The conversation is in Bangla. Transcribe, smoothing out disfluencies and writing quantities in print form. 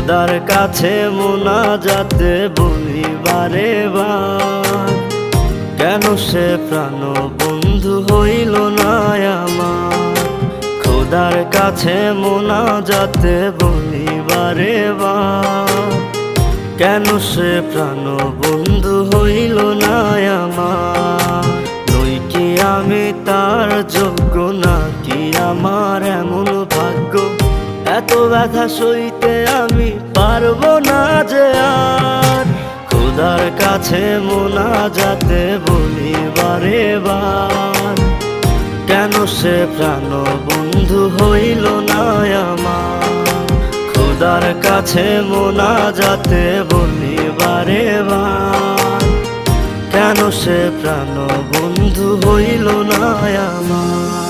খোদার কাছে মোনাজাতে বলি বারে বার, কেন সে প্রাণ বন্ধু হইল না আমার। খোদার কাছে মোনাজাতে বলি বারে বার, কেন সে প্রাণ বন্ধু হইল না আমার। নই কি আমি তার যোগ্য, নাকি আমার এমন ভাগ্য, এত ব্যথা সইতে আমি পারবো না যে আর। খোদার কাছে মোনাজাতে বলি বারে বার, কেন সে প্রাণ বন্ধু হইল না আমার। খোদার কাছে মোনাজাতে বলি বারে বার, কেন সে প্রাণ বন্ধু হইল না আমার।